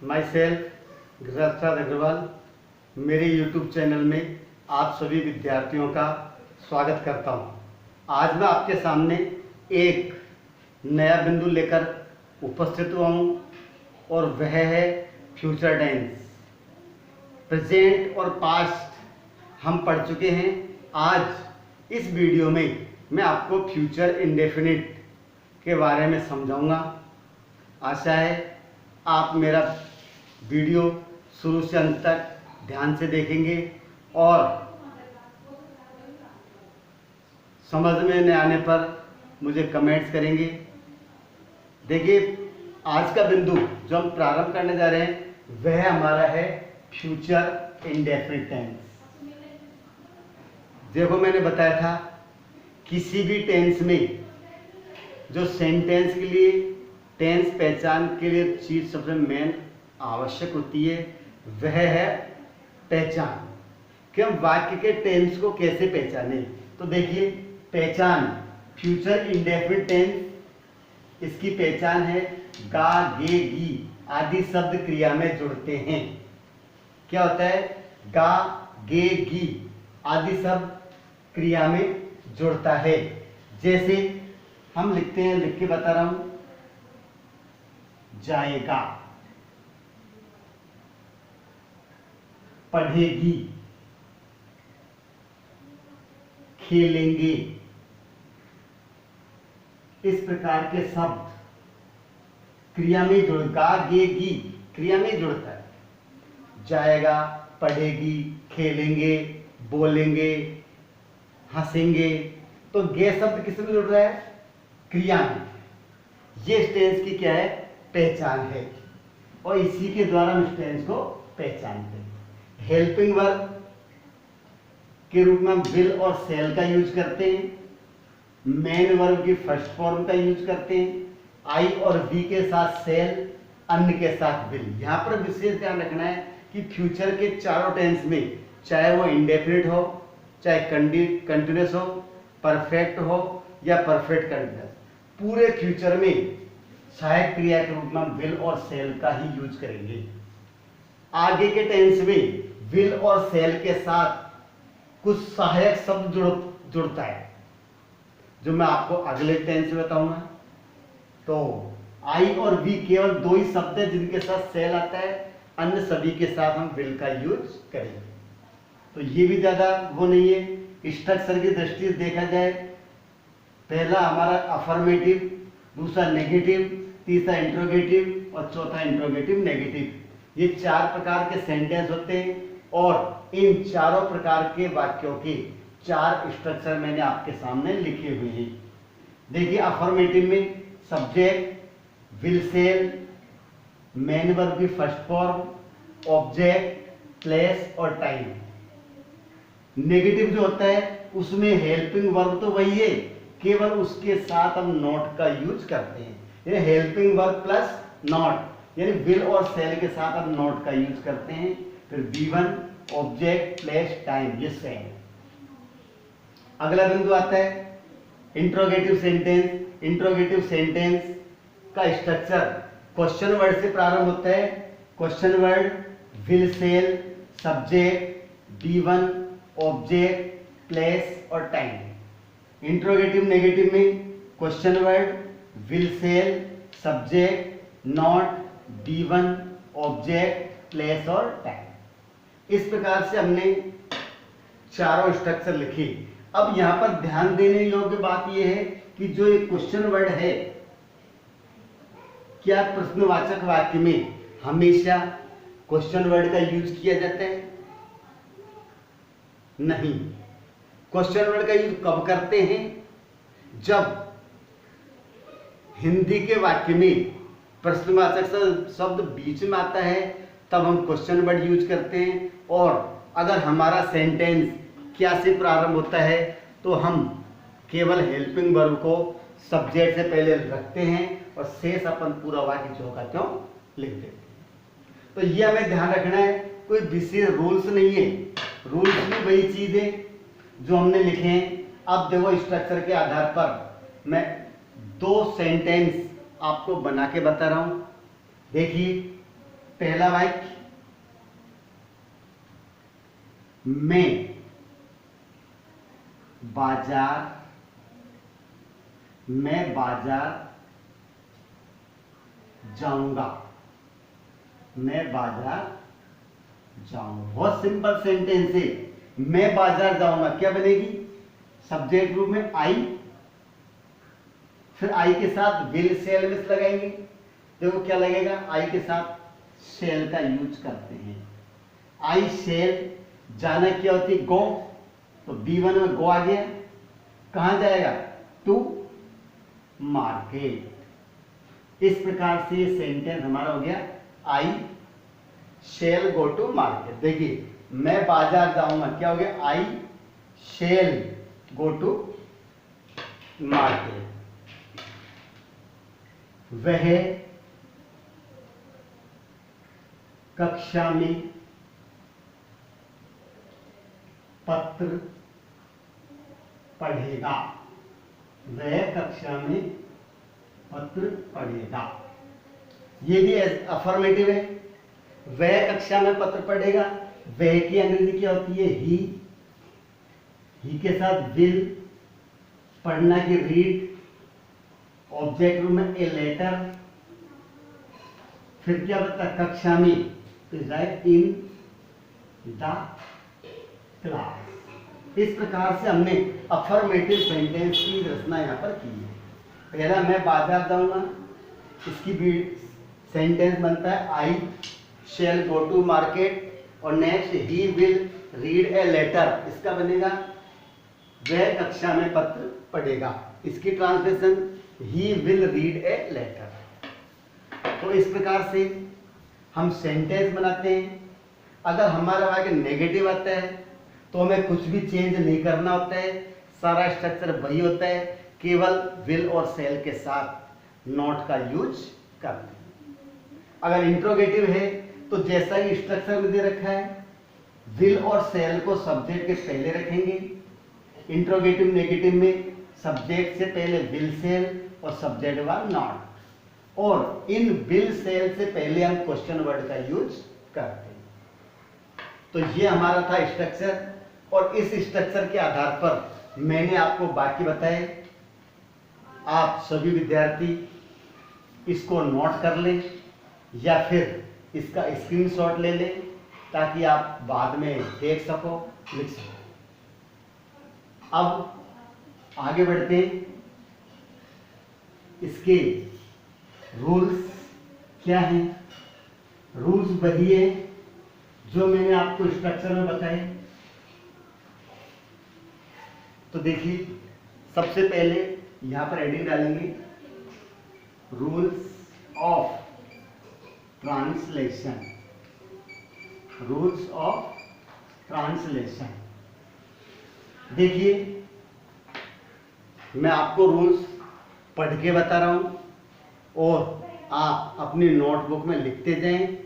My self Giriraj Agarwal. मेरे YouTube channel में आप सभी विद्यार्थियों का स्वागत करता हूँ। आज मैं आपके सामने एक नया बिंदु लेकर उपस्थित हुआ हूँ और वह है फ्यूचर टेंस। प्रेजेंट और पास्ट हम पढ़ चुके हैं। आज इस वीडियो में मैं आपको फ्यूचर इंडेफिनिट के बारे में समझाऊंगा। आशा है आप मेरा वीडियो शुरू से अंत तक ध्यान से देखेंगे और समझ में न आने पर मुझे कमेंट्स करेंगे। देखिए, आज का बिंदु जो हम प्रारंभ करने जा रहे हैं वह हमारा है फ्यूचर इंडेफिनिट टेंस। देखो, मैंने बताया था किसी भी टेंस में जो सेंटेंस के लिए टेंस पहचान के लिए चीज सबसे मेन आवश्यक होती है वह है पहचान, कि हम वाक्य के टेंस को कैसे पहचाने। तो देखिए, पहचान फ्यूचर इंडेफिनिट टेंस, इसकी पहचान है गा, गे, गी आदि शब्द क्रिया में जुड़ते हैं। क्या होता है? गा, गे, गी आदि शब्द क्रिया में जुड़ता है। जैसे हम लिखते हैं, लिख के बता रहा हूं, जाएगा, पढ़ेगी, खेलेंगे। इस प्रकार के शब्द क्रिया में जुड़, गा, गे, गी क्रिया में जुड़ता है। जाएगा, पढ़ेगी, खेलेंगे, बोलेंगे, हंसेंगे। तो गे शब्द किस में जुड़ रहा है? क्रिया में। ये टेंस की क्या है? पहचान है और इसी के द्वारा हम टेंस को पहचानते हैं। हेल्पिंग वर्ब के रूप में हम विल और सेल का यूज करते हैं। मेन वर्ब की फर्स्ट फॉर्म का यूज करते हैं। आई और वी के साथ सेल, अन्य के साथ विल। यहां पर विशेष ध्यान रखना है कि फ्यूचर के चारों टेंस में, चाहे वो इंडेफिनिट हो, चाहे कंटिन्यूअस हो, परफेक्ट हो या परफेक्ट कंटिन्यूअस, पूरे फ्यूचर में सहायक क्रिया के रूप में हम विल और सेल का ही यूज करेंगे। आगे के टेंस में विल और सेल के साथ कुछ सहायक शब्द जुड़ता है, जो मैं आपको अगले टेंस में बताऊंगा। तो आई और वी केवल दो ही शब्द है जिनके साथ सेल आता है, अन्य सभी के साथ हम विल का यूज करेंगे। तो ये भी ज्यादा वो नहीं है। स्ट्रक्चर की दृष्टि से देखा जाए, पहला हमारा अफर्मेटिव, दूसरा नेगेटिव, तीसरा इंट्रोगेटिव और चौथा इंट्रोगेटिव नेगेटिव। ये चार प्रकार के सेंटेंस होते हैं और इन चारों प्रकार के वाक्यों के चार स्ट्रक्चर मैंने आपके सामने लिखे हुए हैं। देखिए, अफर्मेटिव में subject, will, shall, main verb की फर्स्ट फॉर्म, ऑब्जेक्ट, प्लेस और टाइम। नेगेटिव जो होता है उसमें हेल्पिंग वर्ब तो वही है, केवल उसके साथ हम नॉट का यूज करते हैं। यानी हेल्पिंग वर्ब प्लस नॉट, यानी विल और सेल के साथ हम नॉट का यूज करते हैं। फिर V1 ऑब्जेक्ट, प्लेस, टाइम, ये सेम। अगला बिंदु आता है इंट्रोगेटिव सेंटेंस। इंट्रोगेटिव सेंटेंस का स्ट्रक्चर क्वेश्चन वर्ड से प्रारंभ होता है। Question word, will, shall, subject, V1 object, place और टाइम। इंट्रोगेटिव नेगेटिव में question word, will, shall, subject, not, V1 object, place और टाइम। इस प्रकार से हमने चारों स्ट्रक्चर लिखे। अब यहां पर ध्यान देने योग्य बात यह है कि जो एक क्वेश्चन वर्ड है, क्या प्रश्नवाचक वाक्य में हमेशा क्वेश्चन वर्ड का यूज किया जाता है? नहीं। क्वेश्चन वर्ड का यूज कब करते हैं? जब हिंदी के वाक्य में प्रश्नवाचक शब्द बीच में आता है तब हम क्वेश्चन वर्ड यूज करते हैं। और अगर हमारा सेंटेंस क्या से प्रारंभ होता है तो हम केवल हेल्पिंग वर्ब को सब्जेक्ट से पहले रखते हैं और शेष अपन पूरा वाक्य जो का त्यों लिख देते हैं। तो ये हमें ध्यान रखना है, कोई विशेष रूल्स नहीं है। रूल्स भी वही चीज है जो हमने लिखे हैं। अब देखो, स्ट्रक्चर के आधार पर मैं दो सेंटेंस आपको बना के बता रहा हूं। देखिए, पहला वाक्य, मैं बाजार जाऊंगा। मैं बाजार जाऊंगा, बहुत सिंपल सेंटेंस है। मैं बाजार जाऊंगा क्या बनेगी? सब्जेक्ट रूप में आई, फिर आई के साथ विल सेल मिस लगाएंगे। देखो क्या लगेगा, आई के साथ सेल का यूज करते हैं। आई सेल, जाना क्या होती है? गो, तो B1 में गो आ गया, कहां जाएगा? To market. इस प्रकार से ये सेंटेंस हमारा हो गया, I shall go to market. देखिए मैं बाजार जाऊंगा क्या हो गया? I shall go to market. वह कक्षा में पत्र पढ़ेगा। वह कक्षा में पत्र पढ़ेगा, ये भी अफर्मेटिव है। वह कक्षा में पत्र पढ़ेगा, वह की अंग्रेजी क्या होती है? ही के साथ विल, पढ़ना की रीड, ऑब्जेक्ट रूम में ए लेटर, फिर क्या बता? कक्षा में, तो राइट इन द क्लास। इस प्रकार से हमने अफर्मेटिव सेंटेंस की रचना यहां पर की है। पहला मैं बाजार जाऊंगा, इसकी भी सेंटेंस बनता है I shall go to market, और next he will read a letter, इसका बनेगा वह कक्षा में पत्र पढ़ेगा। इसकी translation he will read a letter. तो इस प्रकार से हम सेंटेंस बनाते हैं। अगर हमारा वाक्य नेगेटिव आता है तो हमें कुछ भी चेंज नहीं करना होता है, सारा स्ट्रक्चर वही होता है, केवल विल और सेल के साथ नॉट का यूज करते हैं। अगर इंट्रोगेटिव है तो जैसा ही स्ट्रक्चर में दे रखा है, विल और सेल को सब्जेक्ट के पहले रखेंगे। इंट्रोगेटिव नेगेटिव में सब्जेक्ट से पहले विल सेल और सब्जेक्ट बाद नॉट, और इन विल सेल से पहले हम क्वेश्चन वर्ड का यूज करते हैं। तो ये हमारा था स्ट्रक्चर, और इस स्ट्रक्चर के आधार पर मैंने आपको बाकी बताए। आप सभी विद्यार्थी इसको नोट कर लें या फिर इसका स्क्रीनशॉट ले लें, ताकि आप बाद में देख सको, लिख सको। अब आगे बढ़ते हैं। इसके रूल्स क्या हैं? रूल्स वही है जो मैंने आपको स्ट्रक्चर में बताए। तो देखिए, सबसे पहले यहां पर हेडिंग डालेंगे, rules of translation. Rules of translation. देखिए, मैं आपको रूल्स पढ़ के बता रहा हूं और आप अपनी नोटबुक में लिखते जाएं।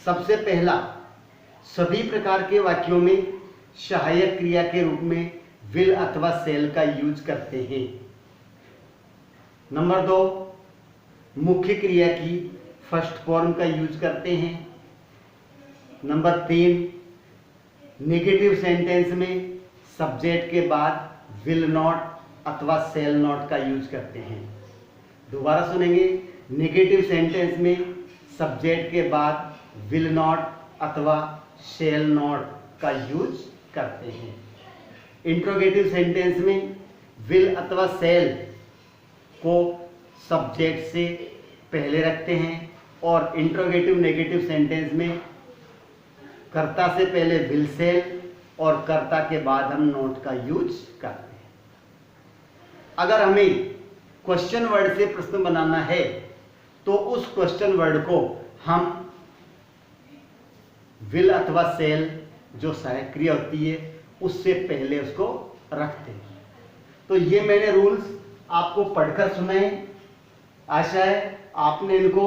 सबसे पहला, सभी प्रकार के वाक्यों में सहायक क्रिया के रूप में विल अथवा सेल का यूज करते हैं। नंबर 2, मुख्य क्रिया की फर्स्ट फॉर्म का यूज करते हैं। नंबर 3, नेगेटिव सेंटेंस में सब्जेक्ट के बाद विल नॉट अथवा सेल नॉट का यूज करते हैं। दोबारा सुनेंगे, नेगेटिव सेंटेंस में सब्जेक्ट के बाद विल नॉट अथवा सेल नॉट का यूज करते हैं। इंट्रोगेटिव सेंटेंस में विल अथवा सेल को सब्जेक्ट से पहले रखते हैं, और इंट्रोगेटिव नेगेटिव सेंटेंस में कर्ता से पहले विल सेल और कर्ता के बाद हम नॉट का यूज करते हैं। अगर हमें क्वेश्चन वर्ड से प्रश्न बनाना है तो उस क्वेश्चन वर्ड को हम विल अथवा सेल जो सहायक क्रिया होती है उससे पहले उसको रखते हैं। तो ये मैंने रूल्स आपको पढ़कर सुनाए। आशा है आपने इनको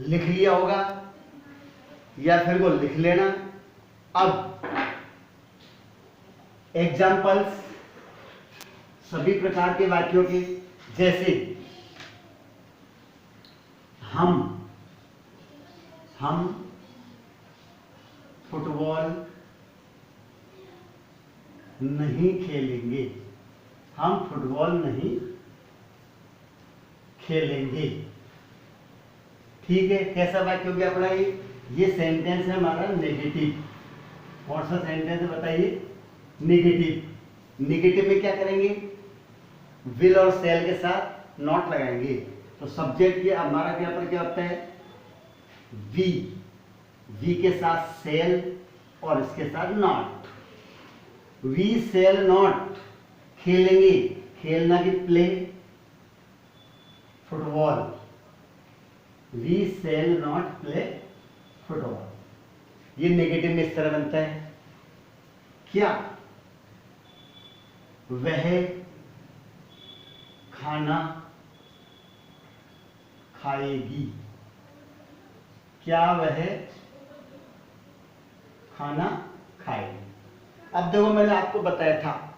लिख लिया होगा या फिर वो लिख लेना। अब एग्जाम्पल्स सभी प्रकार के वाक्यों के, जैसे हम हम फुटबॉल नहीं खेलेंगे। हम फुटबॉल नहीं खेलेंगे। ठीक है, कैसा वाक्य हो गया अपना ये सेंटेंस है हमारा नेगेटिव। कौन सा सेंटेंस है बताइए? नेगेटिव। नेगेटिव में क्या करेंगे? विल और सेल के साथ नॉट लगाएंगे। तो सब्जेक्ट ये हमारा क्या पर क्या होता है? वी। वी के साथ सेल और इसके साथ नॉट। वी सेल नॉट खेलेंगे। खेलना की play football. We shall not play football. ये नेगेटिव में इस तरह बनता है। क्या वह खाना खाएगी? क्या वह खाना खाएगी? अब देखो, मैंने आपको बताया था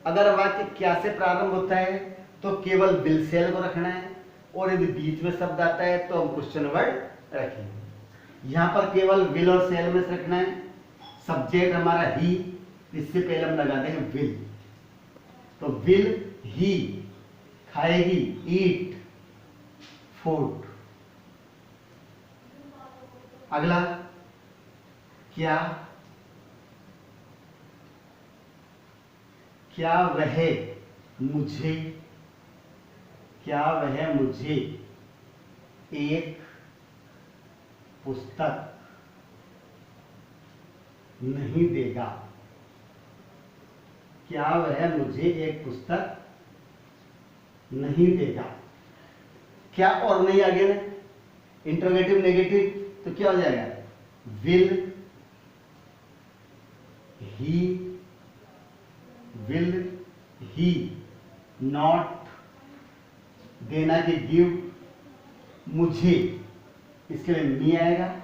अगर वाक्य क्या से प्रारंभ होता है तो केवल विल सेल को रखना है, और यदि बीच में शब्द आता है तो हम क्वेश्चन वर्ड रखेंगे। यहां पर केवल विल और सेल में से रखना है। सब्जेक्ट हमारा ही, इससे पहले हम लगा देंगे विल। तो विल ही खाएगी, ईट फूड। अगला क्या वह मुझे एक पुस्तक नहीं देगा? क्या वह मुझे एक पुस्तक नहीं देगा? क्या और नहीं आगे ना इंटरोगेटिव नेगेटिव, तो क्या हो जाएगा? विल ही नॉट देना की गिव, मुझे इसके लिए मी आएगा,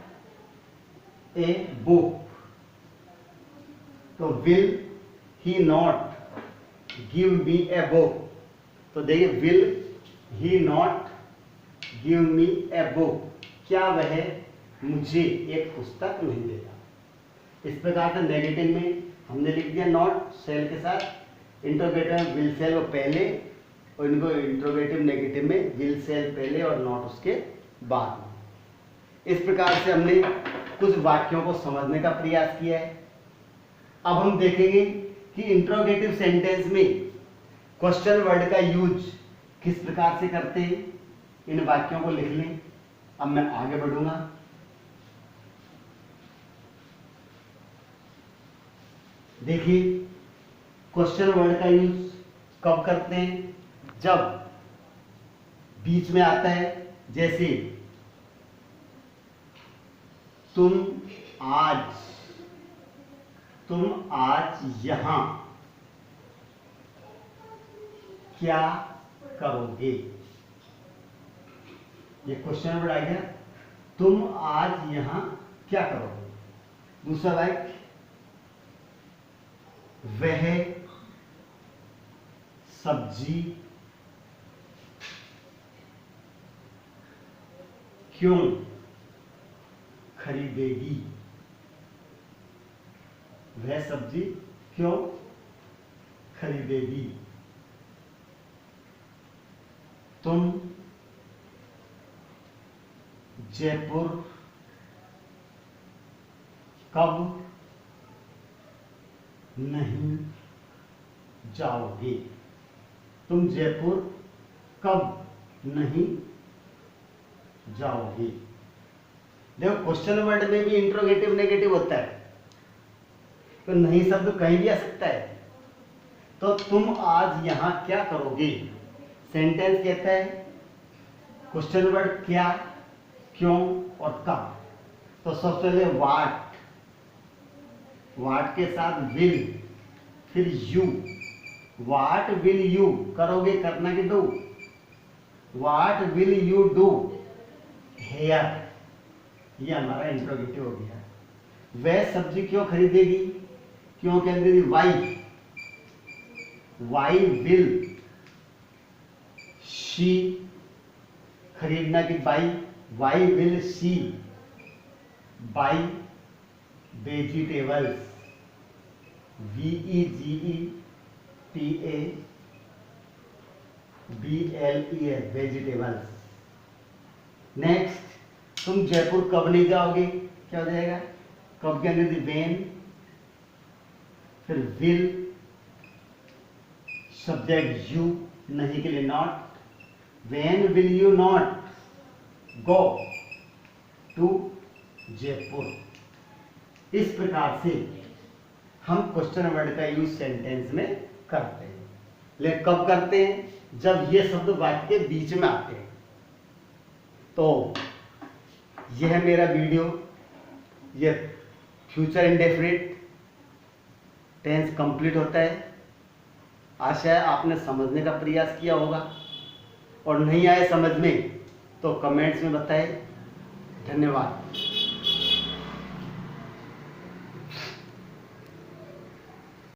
ए बुक। तो will he not give me a book. तो देखिए, will he not give me a book, क्या वह मुझे एक पुस्तक नहीं देगा। इस प्रकार से नेगेटिव में हमने लिख दिया नॉट सेल के साथ, इंट्रोगेटिव विल सेल वो पहले, और इनको इंट्रोगेटिव नेगेटिव में विल सेल पहले और नॉट उसके बाद में। इस प्रकार से हमने कुछ वाक्यों को समझने का प्रयास किया है। अब हम देखेंगे कि इंट्रोगेटिव सेंटेंस में क्वेश्चन वर्ड का यूज किस प्रकार से करते हैं। इन वाक्यों को लिख लें। अब मैं आगे बढ़ूंगा। देखिए, क्वेश्चन वर्ड का यूज कब करते हैं? जब बीच में आता है, जैसे तुम आज यहां क्या करोगे? ये क्वेश्चन वर्ड आ गया, तुम आज यहां क्या करोगे। दूसरा वाक्य, वह सब्जी क्यों खरीदेगी? वह सब्जी क्यों खरीदेगी? तुम जयपुर कब नहीं जाओगे? तुम जयपुर कब नहीं जाओगे? देखो, क्वेश्चन वर्ड में भी इंट्रोगेटिव नेगेटिव होता है, तो नहीं शब्द कहीं भी आ सकता है। तो तुम आज यहां क्या करोगे? सेंटेंस कहता है क्वेश्चन वर्ड क्या, क्यों और कब। तो सबसे पहले वाट के साथ विल, फिर यू। वाट विल यू करोगे, करना कि do. What will you do here, ये हमारा इंट्रोगेटिव हो गया। वह सब्जी क्यों खरीदेगी? क्यों के अंदर वाई विल शी, खरीदना की buy, why will she buy vegetables, VEGETABLES, vegetables. Next, तुम जयपुर कब नहीं जाओगे, क्या हो जाएगा? कब के अंदर वेन, फिर विल, सब्जेक्ट यू, नहीं के लिए not. When will you not go to Jaipur. इस प्रकार से हम क्वेश्चन वर्ड का यूज सेंटेंस में करते हैं। लेकिन कब करते हैं? जब ये शब्द वाक्य के बीच में आते हैं। तो यह मेरा वीडियो, ये फ्यूचर इंडेफिनिट टेंस कंप्लीट होता है। आशा है आपने समझने का प्रयास किया होगा, और नहीं आए समझ में तो कमेंट्स में बताएं। धन्यवाद।